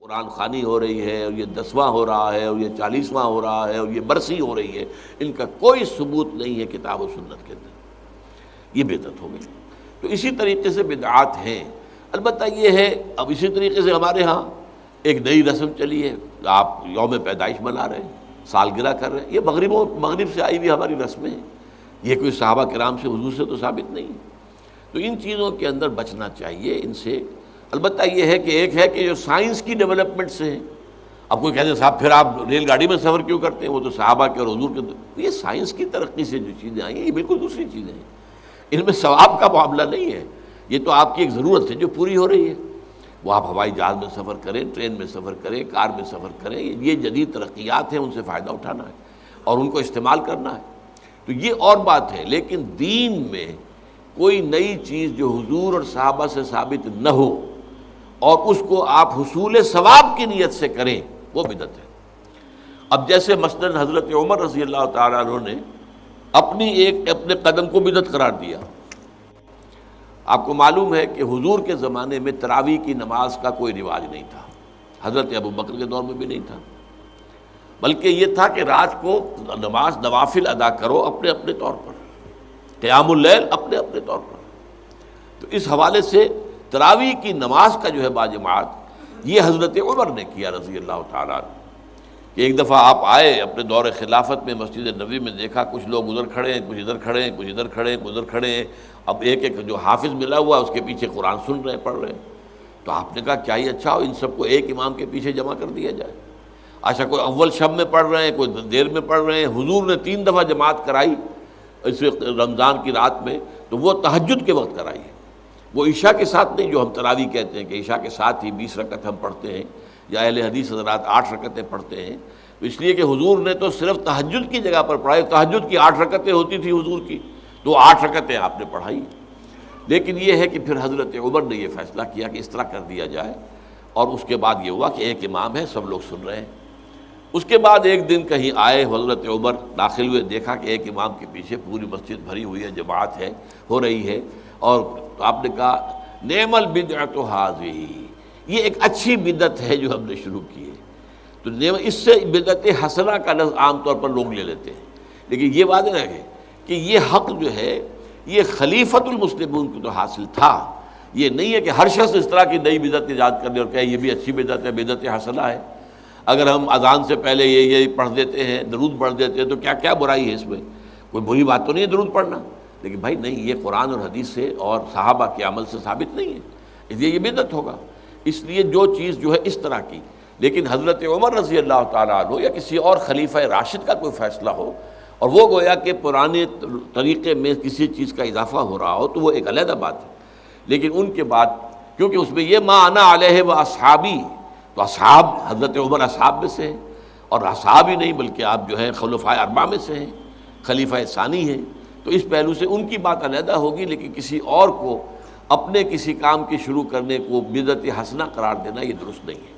قرآن خوانی ہو رہی ہے اور یہ 10واں ہو رہا ہے اور یہ 40واں ہو رہا ہے اور یہ برسی ہو رہی ہے، ان کا کوئی ثبوت نہیں ہے کتاب و سنت کے اندر، یہ بدعت ہو گئی۔ تو اسی طریقے سے بدعات ہیں۔ البتہ یہ ہے اب اسی طریقے سے ہمارے ہاں ایک نئی رسم چلی ہے، آپ یوم پیدائش منا رہے ہیں، سالگرہ کر رہے ہیں، یہ مغرب سے آئی ہوئی ہماری رسمیں ہیں، یہ کوئی صحابہ کرام سے حضور سے تو ثابت نہیں ہے۔ تو ان چیزوں کے اندر بچنا چاہیے ان سے۔ البتہ یہ ہے کہ ایک ہے کہ جو سائنس کی ڈیولپمنٹ سے ہے، اب کوئی کہتے ہیں صاحب پھر آپ ریل گاڑی میں سفر کیوں کرتے ہیں، وہ تو صحابہ کے اور حضور کے، یہ سائنس کی ترقی سے جو چیزیں آئی ہیں یہ بالکل دوسری چیزیں ہیں، ان میں ثواب کا معاملہ نہیں ہے، یہ تو آپ کی ایک ضرورت ہے جو پوری ہو رہی ہے۔ وہ آپ ہوائی جہاز میں سفر کریں، ٹرین میں سفر کریں، کار میں سفر کریں، یہ جدید ترقیات ہیں، ان سے فائدہ اٹھانا ہے اور ان کو استعمال کرنا ہے، تو یہ اور بات ہے۔ لیکن دین میں کوئی نئی چیز جو حضور اور صحابہ سے ثابت نہ ہو اور اس کو آپ حصول ثواب کی نیت سے کریں، وہ بدعت ہے۔ اب جیسے مثلاً حضرت عمر رضی اللہ تعالیٰ عنہ نے اپنے قدم کو بدعت قرار دیا۔ آپ کو معلوم ہے کہ حضور کے زمانے میں تراویح کی نماز کا کوئی رواج نہیں تھا، حضرت ابو بکر کے دور میں بھی نہیں تھا، بلکہ یہ تھا کہ رات کو نماز نوافل ادا کرو اپنے اپنے طور پر، قیام اللیل اپنے اپنے طور پر۔ تو اس حوالے سے تراویح کی نماز کا جو ہے باجماعت یہ حضرت عمر نے کیا رضی اللہ تعالیٰ عنہ، کہ ایک دفعہ آپ آئے اپنے دور خلافت میں، مسجد نبوی میں دیکھا کچھ لوگ ادھر کھڑے ہیں، کچھ ادھر کھڑے ہیں، کچھ ادھر کھڑے ہیں، کچھ ادھر کھڑے ہیں، اب ایک ایک جو حافظ ملا ہوا اس کے پیچھے قرآن سن رہے ہیں، پڑھ رہے ہیں۔ تو آپ نے کہا کیا یہ اچھا ہو ان سب کو ایک امام کے پیچھے جمع کر دیا جائے؟ اچھا کوئی اول شب میں پڑھ رہے ہیں، کوئی دیر میں پڑھ رہے ہیں، حضور نے 3 دفعہ جماعت کرائی اس رمضان کی رات میں، تو وہ تہجد کے وقت کرائی ہے، وہ عشاء کے ساتھ نہیں، جو ہم تراویح کہتے ہیں کہ عشاء کے ساتھ ہی 20 رکعت ہم پڑھتے ہیں، یا اہل حدیث حضرات 8 رکعتیں پڑھتے ہیں، تو اس لیے کہ حضور نے تو صرف تہجد کی جگہ پر پڑھائی، تہجد کی 8 رکعتیں ہوتی تھی حضور کی، تو 8 رکعتیں آپ نے پڑھائی۔ لیکن یہ ہے کہ پھر حضرت عمر نے یہ فیصلہ کیا کہ اس طرح کر دیا جائے، اور اس کے بعد یہ ہوا کہ ایک امام ہے، سب لوگ سن رہے ہیں۔ اس کے بعد ایک دن کہیں آئے حضرت عمر، داخل ہوئے، دیکھا کہ ایک امام کے پیچھے پوری مسجد بھری ہوئی ہے، جماعت ہے، ہو رہی ہے، اور آپ نے کہا نعم البدعۃ ھذہ، یہ ایک اچھی بدعت ہے جو ہم نے شروع کی ہے۔ تو اس سے بدعت حسنہ کا لفظ عام طور پر لوگ لے لیتے ہیں، لیکن یہ واضح رہے کہ یہ حق جو ہے یہ خلیفۃ المسلمون کو تو حاصل تھا، یہ نہیں ہے کہ ہر شخص اس طرح کی نئی بدعت ایجاد کر لے اور کہے یہ بھی اچھی بدعت ہے، بدعت حسنہ ہے۔ اگر ہم اذان سے پہلے یہ پڑھ دیتے ہیں، درود پڑھ دیتے ہیں، تو کیا برائی ہے اس میں؟ کوئی بری بات تو نہیں ہے درود پڑھنا، لیکن بھائی نہیں، یہ قرآن اور حدیث سے اور صحابہ کے عمل سے ثابت نہیں ہے، اس لیے یہ بدعت ہوگا۔ اس لیے جو چیز جو ہے اس طرح کی، لیکن حضرت عمر رضی اللہ تعالیٰ عنہ یا کسی اور خلیفہ راشد کا کوئی فیصلہ ہو اور وہ گویا کہ پرانے طریقے میں کسی چیز کا اضافہ ہو رہا ہو، تو وہ ایک علیحدہ بات ہے۔ لیکن ان کے بعد کیونکہ اس میں یہ ما انا علیہ و اصحابی، تو اصحاب حضرت عمر اصحاب میں سے ہیں، اور اصحاب ہی نہیں بلکہ آپ جو ہیں خلفائے اربعہ میں سے ہیں، خلیفہ ثانی ہیں، تو اس پہلو سے ان کی بات علیحدہ ہوگی، لیکن کسی اور کو اپنے کسی کام کے شروع کرنے کو بدعت حسنہ قرار دینا یہ درست نہیں ہے۔